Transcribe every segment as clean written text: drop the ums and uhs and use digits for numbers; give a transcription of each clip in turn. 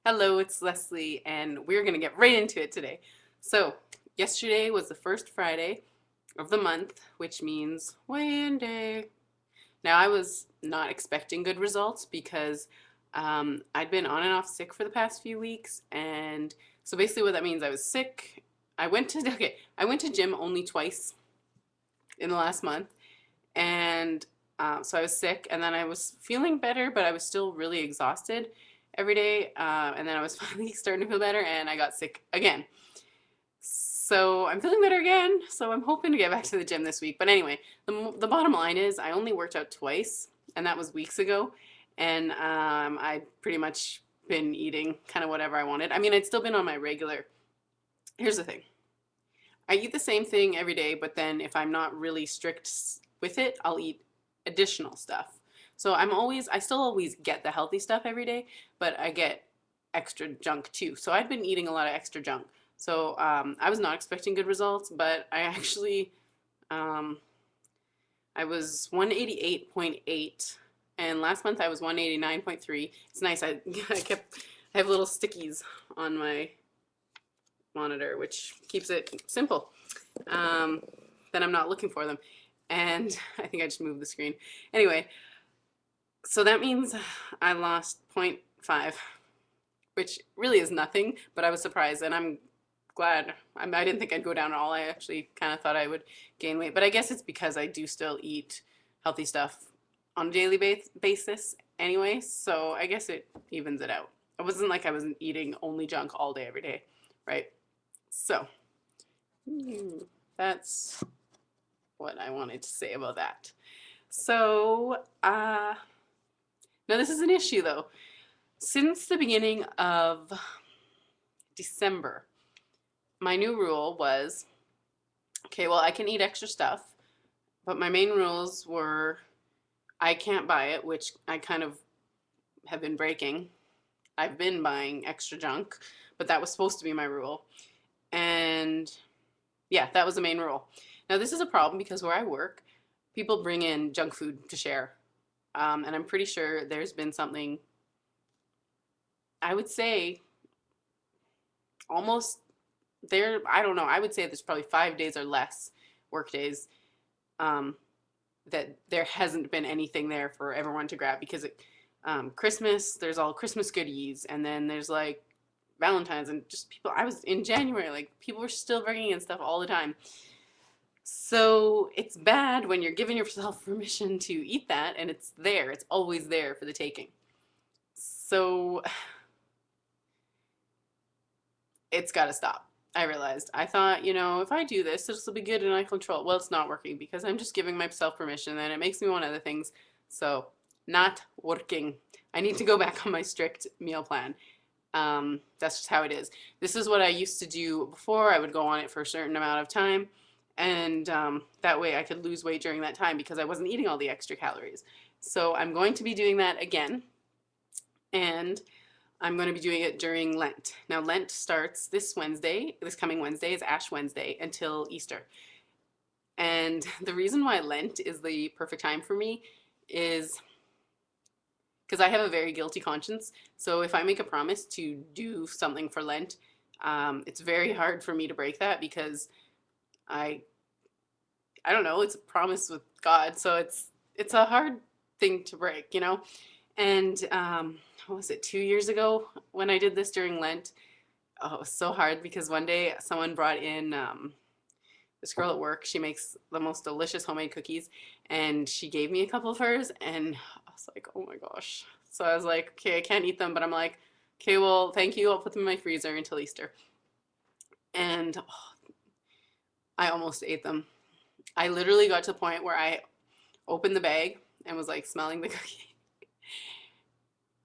Hello, it's Leslie, and we're going to get right into it today. So, yesterday was the first Friday of the month, which means weigh-in day. Now, I was not expecting good results because I'd been on and off sick for the past few weeks, and so basically what that means, I was sick. I went to gym only twice in the last month, and so I was sick, and then I was feeling better, but I was still really exhausted every day. And then I was finally starting to feel better, and I got sick again. So I'm feeling better again. So I'm hoping to get back to the gym this week. But anyway, the bottom line is I only worked out twice, and that was weeks ago. And I pretty much been eating kind of whatever I wanted. I mean, I'd still been on my regular. Here's the thing. I eat the same thing every day, but then if I'm not really strict with it, I'll eat additional stuff. So I still always get the healthy stuff every day, but I get extra junk too. So I'd been eating a lot of extra junk. So I was not expecting good results, but um, I was 188.8, and last month I was 189.3. It's nice. I have little stickies on my monitor, which keeps it simple. Then I'm not looking for them. And I think I just moved the screen. Anyway, so that means I lost zero point 0.5, which really is nothing, but I was surprised and I'm glad. I didn't think I'd go down at all. I actually kind of thought I would gain weight, but I guess it's because I do still eat healthy stuff on a daily basis anyway, so I guess it evens it out. It wasn't like I was eating only junk all day, every day, right? So, that's what I wanted to say about that. So, now this is an issue though. Since the beginning of December, my new rule was, okay, well, I can eat extra stuff, but my main rules were I can't buy it, which I kind of have been breaking. I've been buying extra junk, but that was supposed to be my rule. And yeah, that was the main rule. Now, this is a problem because where I work, people bring in junk food to share. And I'm pretty sure there's been something, I would say, almost there. I don't know. I would say there's probably 5 days or less work days um, that there hasn't been anything there for everyone to grab because Christmas, there's all Christmas goodies, and then there's like Valentine's and just people. I was in January, like people were still bringing in stuff all the time. So it's bad when you're giving yourself permission to eat that and it's there. It's always there for the taking. So it's got to stop. I realized. I thought, if I do this, this will be good and I control it. Well, it's not working because I'm just giving myself permission and it makes me want other things. So, not working. I need to go back on my strict meal plan. That's just how it is. This is what I used to do before. I would go on it for a certain amount of time, and that way I could lose weight during that time because I wasn't eating all the extra calories. So I'm going to be doing that again, and I'm going to be doing it during Lent. Now, Lent starts this Wednesday. This coming Wednesday is Ash Wednesday until Easter. And the reason why Lent is the perfect time for me is because I have a very guilty conscience. So if I make a promise to do something for Lent, it's very hard for me to break that because I I don't know, it's a promise with God, so it's a hard thing to break. And what was it, 2 years ago when I did this during Lent? Oh, it was so hard because one day someone brought in this girl at work. She makes the most delicious homemade cookies, and she gave me a couple of hers, and I was like, oh my gosh. So I was like, okay, I can't eat them, but I'm like, okay, well, thank you. I'll put them in my freezer until Easter. And I almost ate them. I literally got to the point where I opened the bag and was like smelling the cookie.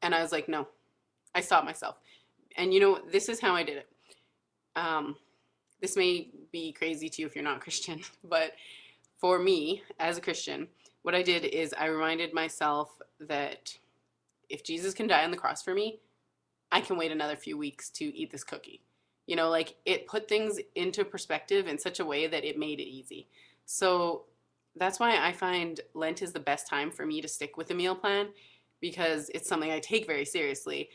And I was like, no. I stopped myself. And this is how I did it. Um, this may be crazy to you if you're not Christian, but for me, as a Christian, what I did is I reminded myself that if Jesus can die on the cross for me, I can wait another few weeks to eat this cookie. Like it put things into perspective in such a way that it made it easy. So that's why I find Lent is the best time for me to stick with a meal plan because it's something I take very seriously.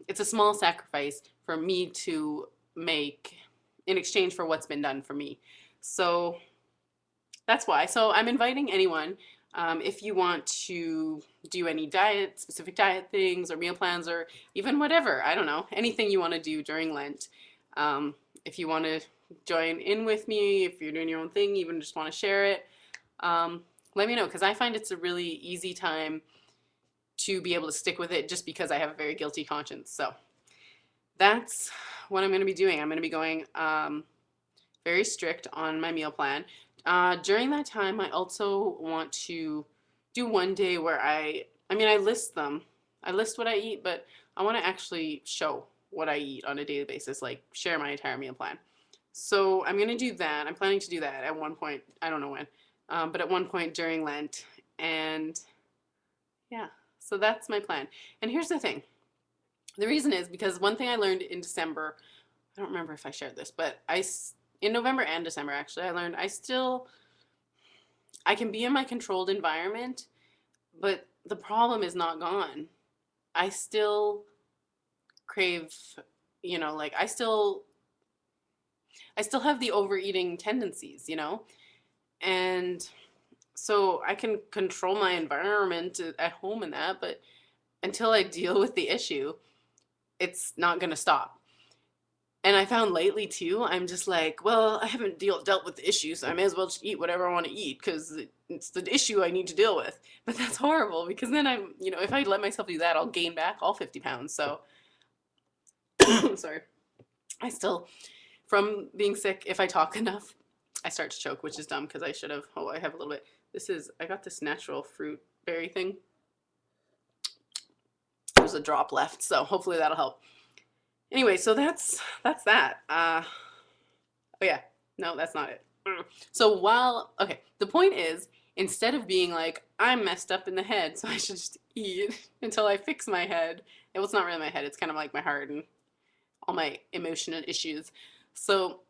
It's a small sacrifice for me to make in exchange for what's been done for me. So that's why. So I'm inviting anyone, if you want to do any specific diet things or meal plans or even whatever, I don't know, anything you want to do during Lent. If you want to join in with me, if you're doing your own thing, even just want to share it, um, let me know because I find it's a really easy time to be able to stick with it just because I have a very guilty conscience. So that's what I'm going to be doing. I'm going to be going very strict on my meal plan. During that time, I also want to do one day where I mean, I list them. I list what I eat, but I want to actually show what I eat on a daily basis, like share my entire meal plan. So I'm going to do that. I'm planning to do that at one point. I don't know when, but at one point during Lent. And yeah, so that's my plan. And here's the thing. The reason is because one thing I learned in December, I don't remember if I shared this, but in November and December actually, I learned I can be in my controlled environment, but the problem is not gone. I still crave, like I still have the overeating tendencies, and so I can control my environment at home and that, but until I deal with the issue, it's not going to stop. And I found lately too, I'm just like, well, I haven't dealt with the issue, so I may as well just eat whatever I want to eat because it's the issue I need to deal with. But that's horrible because then if I let myself do that, I'll gain back all 50 pounds. So, sorry. I still, from being sick, if I talk enough, I start to choke, which is dumb because I should have. Oh, I have a little bit. I got this natural fruit berry thing. There's a drop left, so hopefully that'll help. Anyway, so that's that. Oh yeah, no, that's not it. So okay, the point is, instead of being like, I'm messed up in the head, so I should just eat until I fix my head. Well, it's not really my head, it's kind of like my heart and all my emotional issues. So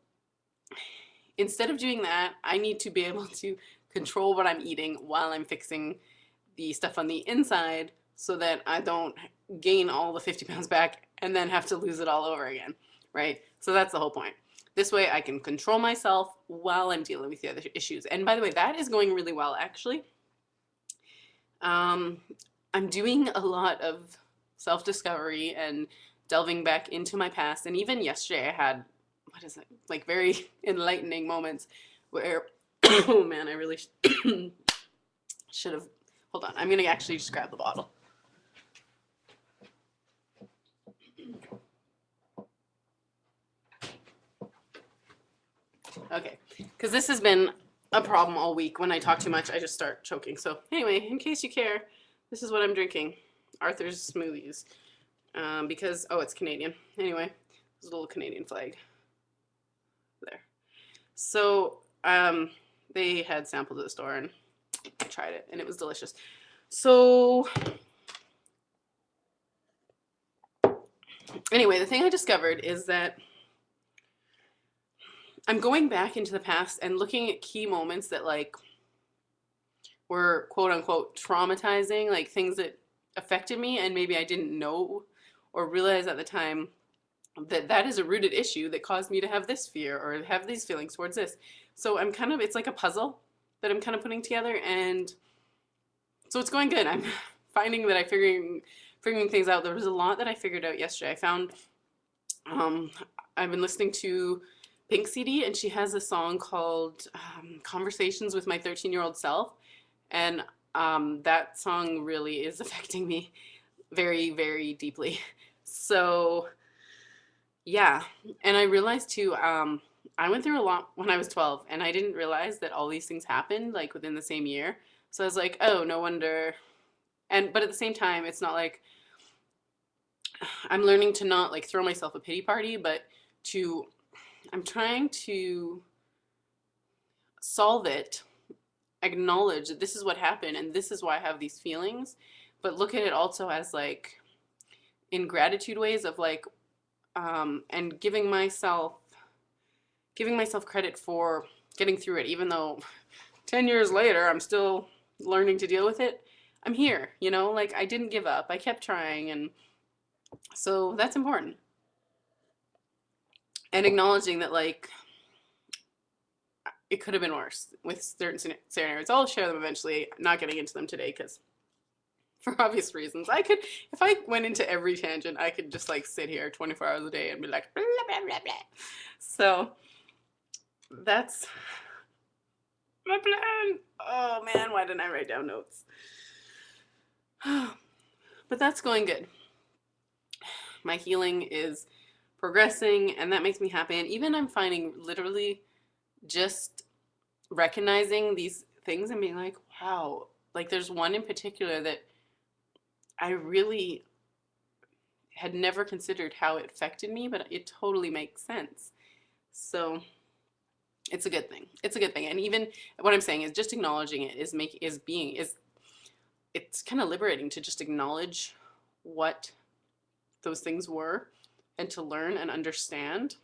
instead of doing that, I need to be able to control what I'm eating while I'm fixing the stuff on the inside so that I don't gain all the 50 pounds back and then have to lose it all over again, right? So that's the whole point. This way I can control myself while I'm dealing with the other issues. And by the way, that is going really well, actually. I'm doing a lot of self-discovery and delving back into my past. And even yesterday I had, like very enlightening moments where, oh man, I really should have, hold on, I'm going to actually just grab the bottle. Okay, because this has been a problem all week. When I talk too much, I just start choking. So anyway, in case you care, this is what I'm drinking. Arthur's Smoothies. Because, oh, it's Canadian. Anyway, there's a little Canadian flag there. So they had samples at the store and I tried it and it was delicious. So anyway, the thing I discovered is that I'm going back into the past and looking at key moments that like were quote unquote traumatizing, like things that affected me and maybe I didn't know or realize at the time that is a rooted issue that caused me to have this fear or have these feelings towards this. So it's like a puzzle that I'm kind of putting together, and so it's going good. I'm finding that I'm figuring things out. There was a lot that I figured out yesterday. I found I've been listening to Pink CD, and she has a song called Conversations with My 13-Year-Old Self, and that song really is affecting me very, very deeply. So yeah, and I realized too, I went through a lot when I was 12, and I didn't realize that all these things happened like within the same year. So I was like, oh, no wonder. But at the same time, it's not like I'm learning to not like throw myself a pity party, but I'm trying to solve it, acknowledge that this is what happened and this is why I have these feelings, but look at it also as like in gratitude ways of like, and giving myself credit for getting through it, even though 10 years later I'm still learning to deal with it. I'm here, like I didn't give up. I kept trying, and So that's important. And acknowledging that, like, it could have been worse with certain scenarios. I'll share them eventually. I'm not getting into them today because, for obvious reasons, I could, if I went into every tangent, I could just like sit here 24 hours a day and be like, blah, blah, blah, blah. So that's my plan. Oh man, why didn't I write down notes? But that's going good. My healing is progressing, and that makes me happy. And even I'm finding literally just recognizing these things and being like, wow, like there's one in particular that I really had never considered how it affected me, but it totally makes sense. So it's a good thing. It's a good thing. And even what I'm saying is just acknowledging it is it's kind of liberating to just acknowledge what those things were and to learn and understand.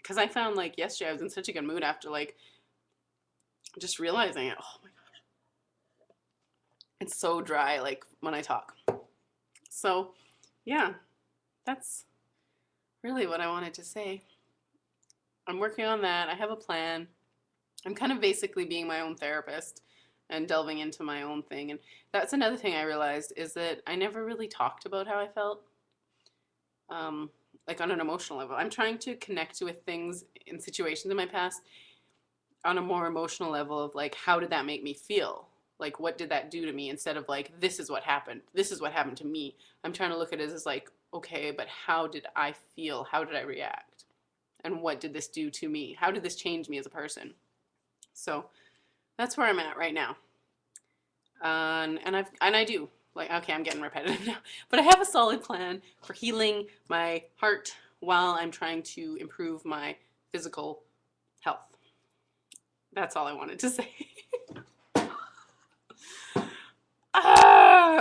Because I found like yesterday I was in such a good mood after like just realizing it. Oh my gosh. It's so dry like when I talk. So yeah, that's really what I wanted to say. I'm working on that. I have a plan. I'm kind of basically being my own therapist and delving into my own thing. And that's another thing I realized is that I never really talked about how I felt, like on an emotional level. I'm trying to connect with things in situations in my past on a more emotional level of like, how did that make me feel? Like, what did that do to me? Instead of like, this is what happened. This is what happened to me. I'm trying to look at it as like, okay, but how did I feel? How did I react? And what did this do to me? How did this change me as a person? So that's where I'm at right now. And I do like, okay, I'm getting repetitive now, but I have a solid plan for healing my heart while I'm trying to improve my physical health. That's all I wanted to say.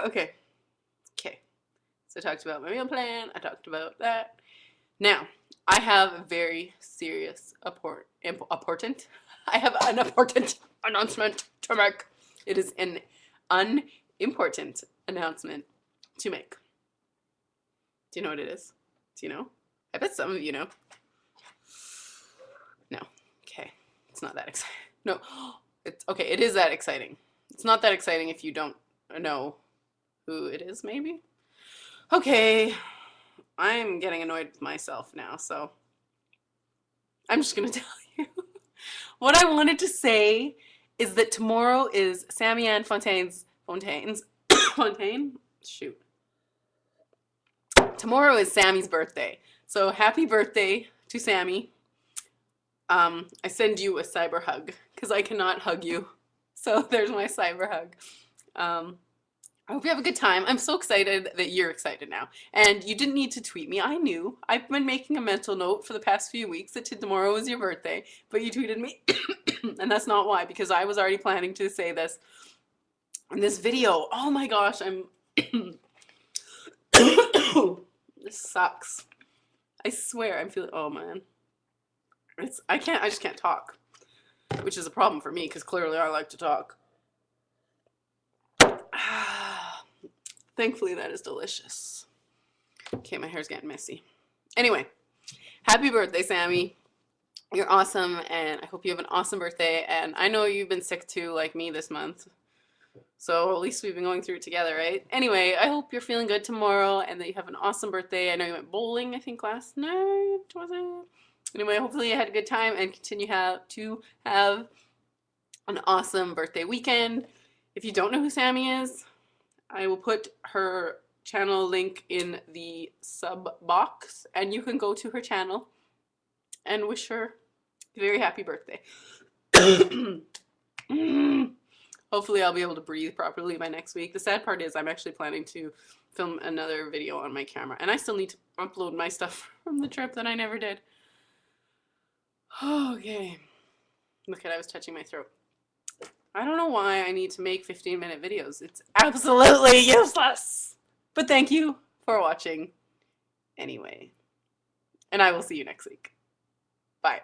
Okay. Okay. So I talked about my meal plan. I talked about that. Now, I have a very serious important. I have an important announcement to make. It is an unimportant announcement to make. Do you know what it is? Do you know? I bet some of you know. No. Okay. It's not that exciting. No. It's okay. It is that exciting. It's not that exciting if you don't know who it is, maybe. Okay. I'm getting annoyed with myself now, so I'm just going to tell you. What I wanted to say is that tomorrow is Sammie Ann Fontaine's Fontaine? Shoot. Tomorrow is Sammie's birthday. So happy birthday to Sammie. I send you a cyber hug because I cannot hug you. So there's my cyber hug. I hope you have a good time. I'm so excited that you're excited now. And you didn't need to tweet me. I knew. I've been making a mental note for the past few weeks that tomorrow is your birthday, but you tweeted me. And that's not why, because I was already planning to say this in this video. Oh my gosh, I'm... This sucks. I swear I'm feeling... Oh man. I just can't talk. Which is a problem for me, because clearly I like to talk. Thankfully, that is delicious. Okay, my hair's getting messy. Anyway, happy birthday, Sammie. You're awesome, and I hope you have an awesome birthday. And I know you've been sick too, like me this month. So at least we've been going through it together, right? Anyway, I hope you're feeling good tomorrow and that you have an awesome birthday. I know you went bowling, I think, last night, was it? Anyway, hopefully you had a good time and continue to have an awesome birthday weekend. If you don't know who Sammie is, I will put her channel link in the sub box, and you can go to her channel and wish her a very happy birthday. Hopefully I'll be able to breathe properly by next week. The sad part is I'm actually planning to film another video on my camera, and I still need to upload my stuff from the trip that I never did. Okay. Look at, I was touching my throat. I don't know why I need to make 15-minute videos. It's absolutely useless. But thank you for watching anyway. And I will see you next week. Bye.